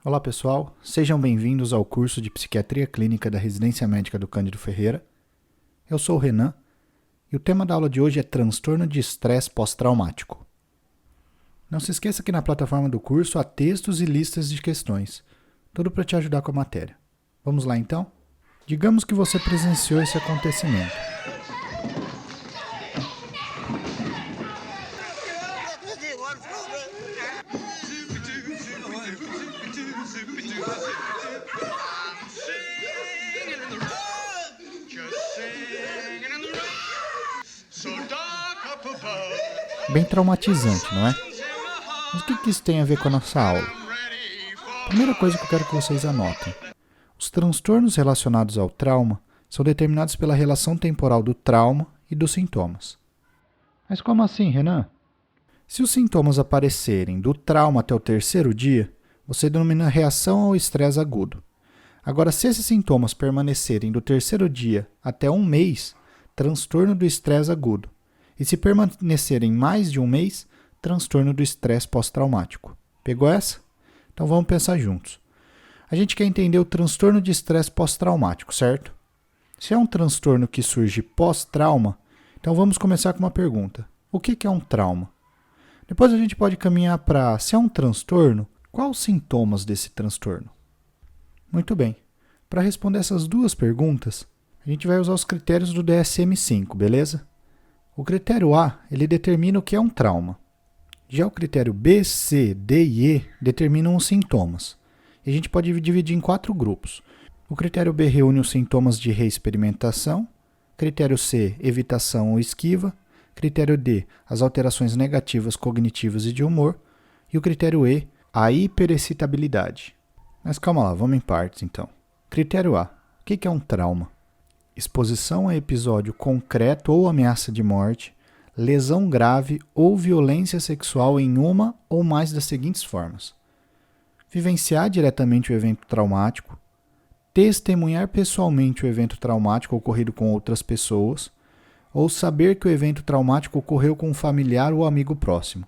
Olá pessoal, sejam bem-vindos ao curso de Psiquiatria Clínica da Residência Médica do Cândido Ferreira. Eu sou o Renan e o tema da aula de hoje é transtorno de estresse pós-traumático. Não se esqueça que na plataforma do curso há textos e listas de questões, tudo para te ajudar com a matéria. Vamos lá então? Digamos que você presenciou esse acontecimento. Bem traumatizante, não é? Mas o que isso tem a ver com a nossa aula? Primeira coisa que eu quero que vocês anotem. Os transtornos relacionados ao trauma são determinados pela relação temporal do trauma e dos sintomas. Mas como assim, Renan? Se os sintomas aparecerem do trauma até o terceiro dia, você denomina reação ao estresse agudo. Agora, se esses sintomas permanecerem do terceiro dia até um mês, transtorno do estresse agudo. E se permanecerem mais de um mês, transtorno do estresse pós-traumático. Pegou essa? Então vamos pensar juntos. A gente quer entender o transtorno de estresse pós-traumático, certo? Se é um transtorno que surge pós-trauma, então vamos começar com uma pergunta. O que é um trauma? Depois a gente pode caminhar para, se é um transtorno, quais os sintomas desse transtorno? Muito bem. Para responder essas duas perguntas, a gente vai usar os critérios do DSM-5, beleza? O critério A, ele determina o que é um trauma. Já o critério B, C, D e E determinam os sintomas. E a gente pode dividir em 4 grupos. O critério B reúne os sintomas de reexperimentação. Critério C, evitação ou esquiva. Critério D, as alterações negativas cognitivas e de humor. E o critério E, a hiperexcitabilidade. Mas calma lá, vamos em partes então. Critério A, o que é um trauma? Exposição a episódio concreto ou ameaça de morte, lesão grave ou violência sexual em uma ou mais das seguintes formas. Vivenciar diretamente o evento traumático, testemunhar pessoalmente o evento traumático ocorrido com outras pessoas, ou saber que o evento traumático ocorreu com um familiar ou amigo próximo.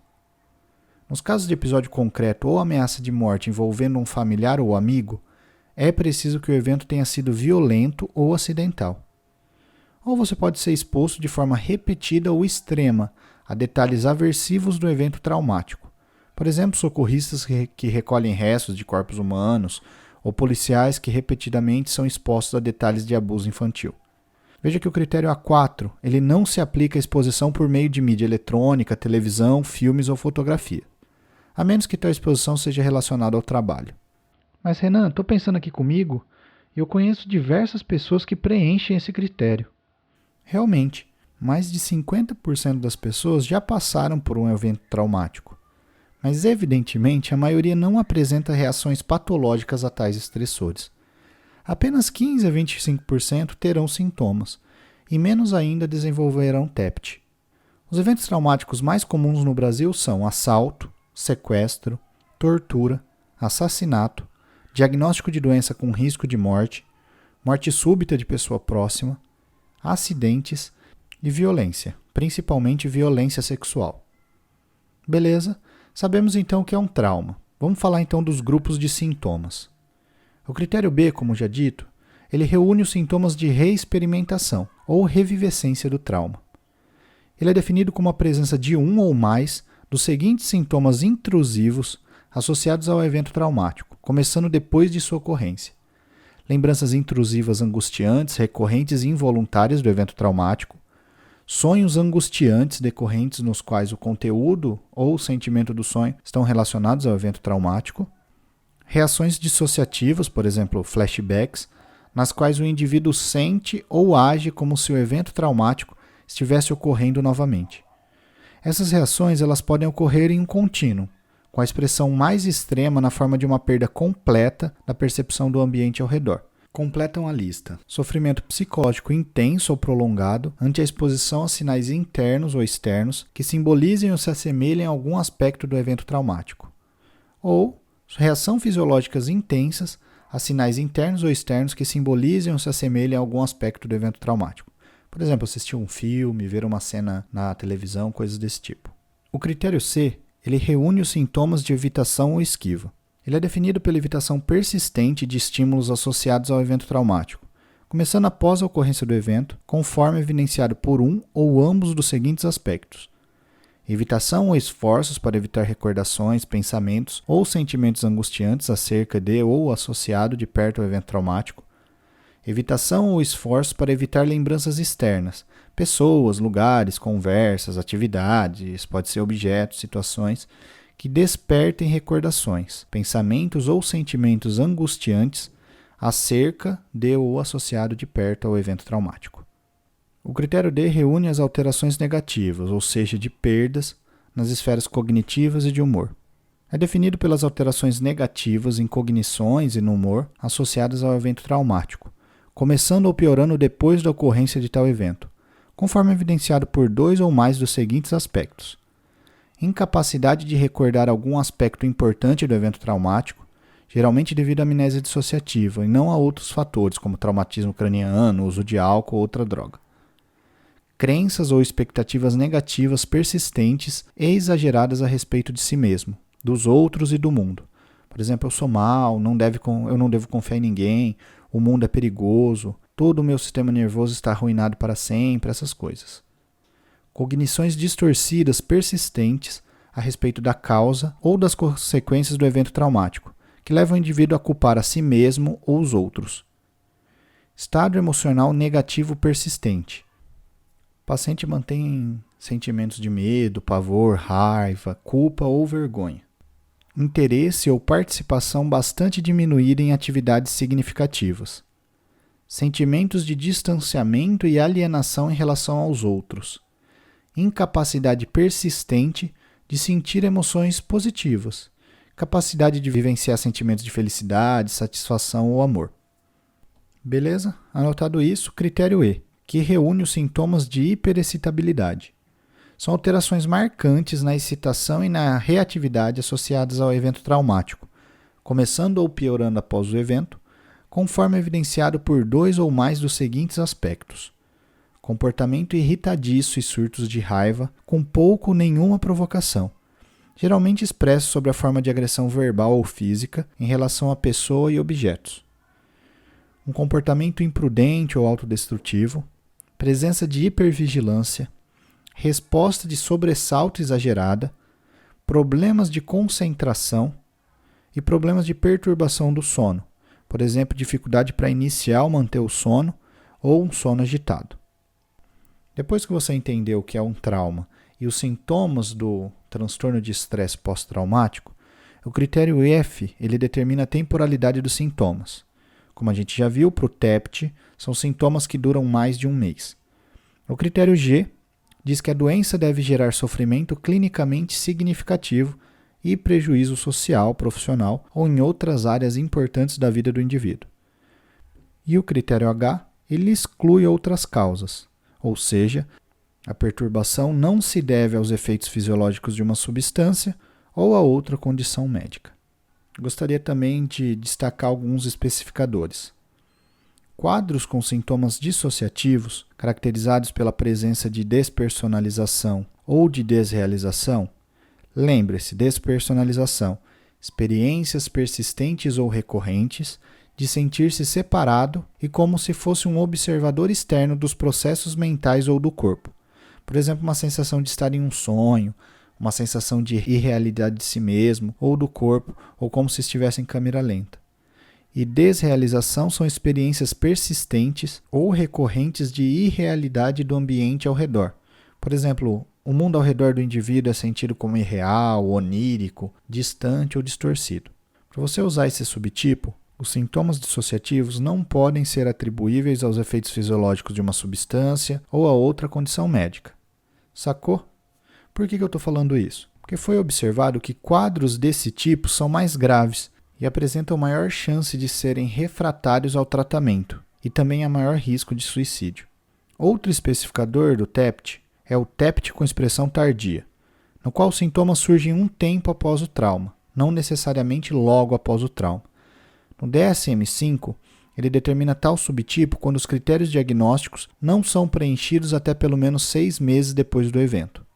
Nos casos de episódio concreto ou ameaça de morte envolvendo um familiar ou amigo, é preciso que o evento tenha sido violento ou acidental. Ou você pode ser exposto de forma repetida ou extrema a detalhes aversivos do evento traumático. Por exemplo, socorristas que recolhem restos de corpos humanos ou policiais que repetidamente são expostos a detalhes de abuso infantil. Veja que o critério A4 ele não se aplica à exposição por meio de mídia eletrônica, televisão, filmes ou fotografia, a menos que tal exposição seja relacionada ao trabalho. Mas Renan, estou pensando aqui comigo e eu conheço diversas pessoas que preenchem esse critério. Realmente, mais de 50% das pessoas já passaram por um evento traumático. Mas evidentemente a maioria não apresenta reações patológicas a tais estressores. Apenas 15 a 25% terão sintomas e menos ainda desenvolverão TEPT. Os eventos traumáticos mais comuns no Brasil são assalto, sequestro, tortura, assassinato, diagnóstico de doença com risco de morte, morte súbita de pessoa próxima, acidentes e violência, principalmente violência sexual. Beleza? Sabemos então o que é um trauma. Vamos falar então dos grupos de sintomas. O critério B, como já dito, ele reúne os sintomas de reexperimentação ou revivescência do trauma. Ele é definido como a presença de um ou mais dos seguintes sintomas intrusivos associados ao evento traumático, começando depois de sua ocorrência. Lembranças intrusivas angustiantes, recorrentes e involuntárias do evento traumático, sonhos angustiantes decorrentes nos quais o conteúdo ou o sentimento do sonho estão relacionados ao evento traumático, reações dissociativas, por exemplo, flashbacks, nas quais o indivíduo sente ou age como se o evento traumático estivesse ocorrendo novamente. Essas reações elas podem ocorrer em um contínuo, com a expressão mais extrema na forma de uma perda completa da percepção do ambiente ao redor. Completam a lista: sofrimento psicológico intenso ou prolongado ante a exposição a sinais internos ou externos que simbolizem ou se assemelhem a algum aspecto do evento traumático. Ou reações fisiológicas intensas a sinais internos ou externos que simbolizem ou se assemelhem a algum aspecto do evento traumático. Por exemplo, assistir um filme, ver uma cena na televisão, coisas desse tipo. O critério C, ele reúne os sintomas de evitação ou esquiva. Ele é definido pela evitação persistente de estímulos associados ao evento traumático, começando após a ocorrência do evento, conforme evidenciado por um ou ambos dos seguintes aspectos: evitação ou esforços para evitar recordações, pensamentos ou sentimentos angustiantes acerca de ou associado de perto ao evento traumático, evitação ou esforços para evitar lembranças externas, pessoas, lugares, conversas, atividades, pode ser objetos, situações, que despertem recordações, pensamentos ou sentimentos angustiantes acerca de ou associado de perto ao evento traumático. O critério D reúne as alterações negativas, ou seja, de perdas, nas esferas cognitivas e de humor. É definido pelas alterações negativas em cognições e no humor associadas ao evento traumático, começando ou piorando depois da ocorrência de tal evento, conforme evidenciado por 2 ou mais dos seguintes aspectos: incapacidade de recordar algum aspecto importante do evento traumático, geralmente devido à amnésia dissociativa e não a outros fatores, como traumatismo craniano, uso de álcool ou outra droga. Crenças ou expectativas negativas persistentes e exageradas a respeito de si mesmo, dos outros e do mundo. Por exemplo, eu sou mau, eu não devo confiar em ninguém, o mundo é perigoso, todo o meu sistema nervoso está arruinado para sempre, essas coisas. Cognições distorcidas persistentes a respeito da causa ou das consequências do evento traumático, que levam o indivíduo a culpar a si mesmo ou os outros. Estado emocional negativo persistente. O paciente mantém sentimentos de medo, pavor, raiva, culpa ou vergonha. Interesse ou participação bastante diminuída em atividades significativas. Sentimentos de distanciamento e alienação em relação aos outros. Incapacidade persistente de sentir emoções positivas. Capacidade de vivenciar sentimentos de felicidade, satisfação ou amor. Beleza? Anotado isso, critério E, que reúne os sintomas de hiperexcitabilidade. São alterações marcantes na excitação e na reatividade associadas ao evento traumático, começando ou piorando após o evento, conforme evidenciado por 2 ou mais dos seguintes aspectos: comportamento irritadiço e surtos de raiva com pouco ou nenhuma provocação, geralmente expressos sob a forma de agressão verbal ou física em relação a pessoa e objetos. Um comportamento imprudente ou autodestrutivo, presença de hipervigilância, resposta de sobressalto exagerada, problemas de concentração e problemas de perturbação do sono, por exemplo, dificuldade para iniciar ou manter o sono ou um sono agitado. Depois que você entendeu o que é um trauma e os sintomas do transtorno de estresse pós-traumático, o critério F ele determina a temporalidade dos sintomas. Como a gente já viu, para o TEPT, são sintomas que duram mais de um mês. O critério G diz que a doença deve gerar sofrimento clinicamente significativo e prejuízo social, profissional ou em outras áreas importantes da vida do indivíduo. E o critério H, ele exclui outras causas, ou seja, a perturbação não se deve aos efeitos fisiológicos de uma substância ou a outra condição médica. Gostaria também de destacar alguns especificadores. Quadros com sintomas dissociativos, caracterizados pela presença de despersonalização ou de desrealização. Lembre-se, despersonalização, experiências persistentes ou recorrentes de sentir-se separado e como se fosse um observador externo dos processos mentais ou do corpo. Por exemplo, uma sensação de estar em um sonho, uma sensação de irrealidade de si mesmo ou do corpo, ou como se estivesse em câmera lenta. E desrealização são experiências persistentes ou recorrentes de irrealidade do ambiente ao redor. Por exemplo, o mundo ao redor do indivíduo é sentido como irreal, onírico, distante ou distorcido. Para você usar esse subtipo, os sintomas dissociativos não podem ser atribuíveis aos efeitos fisiológicos de uma substância ou a outra condição médica. Sacou? Por que eu estou falando isso? Porque foi observado que quadros desse tipo são mais graves e apresentam maior chance de serem refratários ao tratamento e também há maior risco de suicídio. Outro especificador do TEPT é o TEPT com expressão tardia, no qual os sintomas surgem um tempo após o trauma, não necessariamente logo após o trauma. No DSM-5, ele determina tal subtipo quando os critérios diagnósticos não são preenchidos até pelo menos 6 meses depois do evento.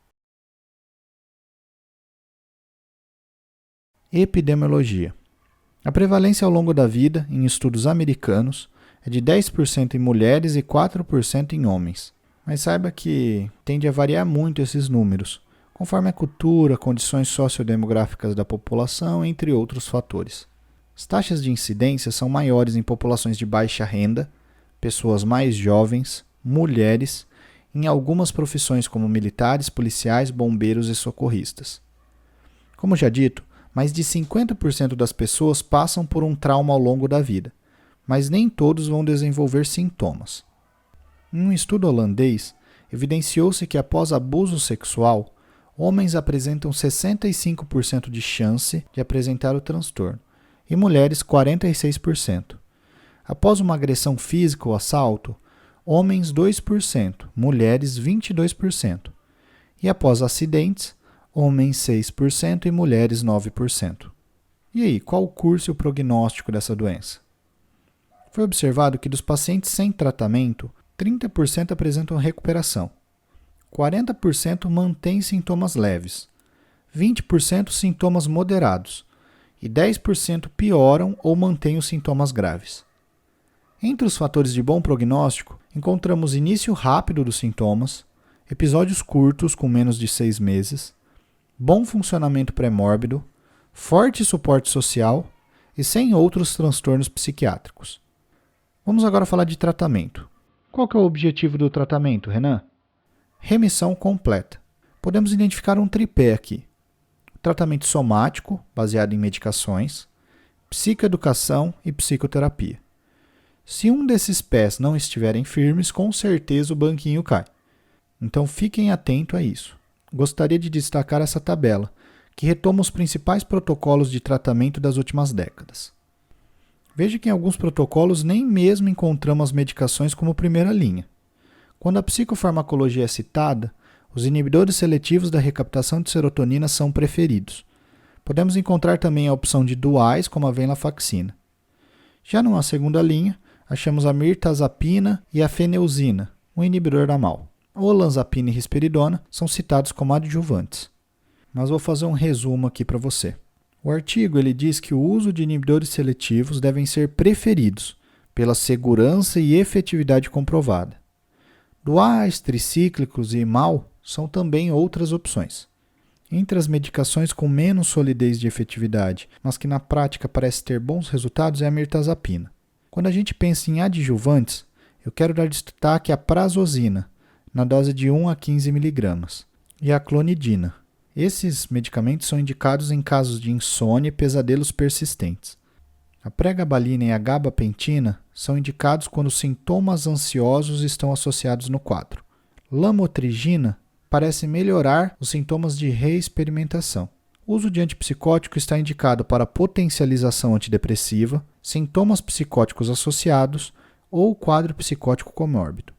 Epidemiologia. A prevalência ao longo da vida, em estudos americanos, é de 10% em mulheres e 4% em homens. Mas saiba que tende a variar muito esses números, conforme a cultura, condições sociodemográficas da população, entre outros fatores. As taxas de incidência são maiores em populações de baixa renda, pessoas mais jovens, mulheres, em algumas profissões como militares, policiais, bombeiros e socorristas. Como já dito, mais de 50% das pessoas passam por um trauma ao longo da vida, mas nem todos vão desenvolver sintomas. Em um estudo holandês, evidenciou-se que após abuso sexual, homens apresentam 65% de chance de apresentar o transtorno e mulheres 46%. Após uma agressão física ou assalto, homens 2%, mulheres 22%. E após acidentes, homens 6% e mulheres 9%. E aí, qual o curso e o prognóstico dessa doença? Foi observado que dos pacientes sem tratamento, 30% apresentam recuperação, 40% mantêm sintomas leves, 20% sintomas moderados e 10% pioram ou mantêm os sintomas graves. Entre os fatores de bom prognóstico, encontramos início rápido dos sintomas, episódios curtos com menos de 6 meses, bom funcionamento pré-mórbido, forte suporte social e sem outros transtornos psiquiátricos. Vamos agora falar de tratamento. Qual que é o objetivo do tratamento, Renan? Remissão completa. Podemos identificar um tripé aqui. Tratamento somático, baseado em medicações, psicoeducação e psicoterapia. Se um desses pés não estiverem firmes, com certeza o banquinho cai. Então fiquem atentos a isso. Gostaria de destacar essa tabela, que retoma os principais protocolos de tratamento das últimas décadas. Veja que em alguns protocolos nem mesmo encontramos as medicações como primeira linha. Quando a psicofarmacologia é citada, os inibidores seletivos da recaptação de serotonina são preferidos. Podemos encontrar também a opção de duais, como a venlafaxina. Já numa segunda linha, achamos a mirtazapina e a feneuzina, um inibidor da MAO. Olanzapina e risperidona são citados como adjuvantes. Mas vou fazer um resumo aqui para você. O artigo ele diz que o uso de inibidores seletivos devem ser preferidos pela segurança e efetividade comprovada. Duais, tricíclicos e MAO são também outras opções. Entre as medicações com menos solidez de efetividade, mas que na prática parece ter bons resultados, é a mirtazapina. Quando a gente pensa em adjuvantes, eu quero dar destaque à prazosina, na dose de 1 a 15 mg, e a clonidina. Esses medicamentos são indicados em casos de insônia e pesadelos persistentes. A pregabalina e a gabapentina são indicados quando sintomas ansiosos estão associados no quadro. Lamotrigina parece melhorar os sintomas de reexperimentação. O uso de antipsicótico está indicado para potencialização antidepressiva, sintomas psicóticos associados ou quadro psicótico comórbido.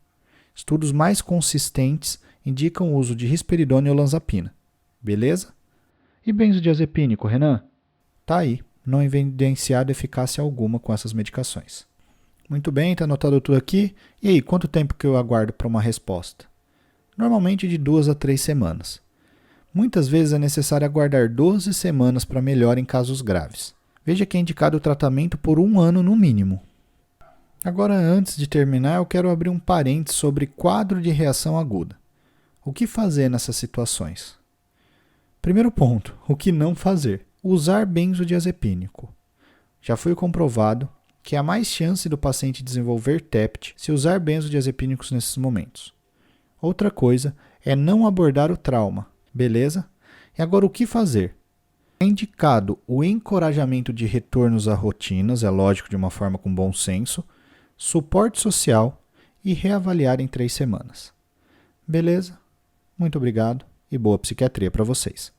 Estudos mais consistentes indicam o uso de risperidona e olanzapina. Beleza? E benzodiazepínico, Renan? Tá aí, não evidenciado eficácia alguma com essas medicações. Muito bem, está anotado tudo aqui. E aí, quanto tempo que eu aguardo para uma resposta? Normalmente de 2 a 3 semanas. Muitas vezes é necessário aguardar 12 semanas para melhora em casos graves. Veja que é indicado o tratamento por 1 ano no mínimo. Agora, antes de terminar, eu quero abrir um parênteses sobre quadro de reação aguda. O que fazer nessas situações? Primeiro ponto, o que não fazer? Usar benzodiazepínico. Já foi comprovado que há mais chance do paciente desenvolver TEPT se usar benzodiazepínicos nesses momentos. Outra coisa é não abordar o trauma, beleza? E agora o que fazer? É indicado o encorajamento de retornos a rotinas, é lógico de uma forma com bom senso, suporte social e reavaliar em 3 semanas. Beleza? Muito obrigado e boa psiquiatria para vocês.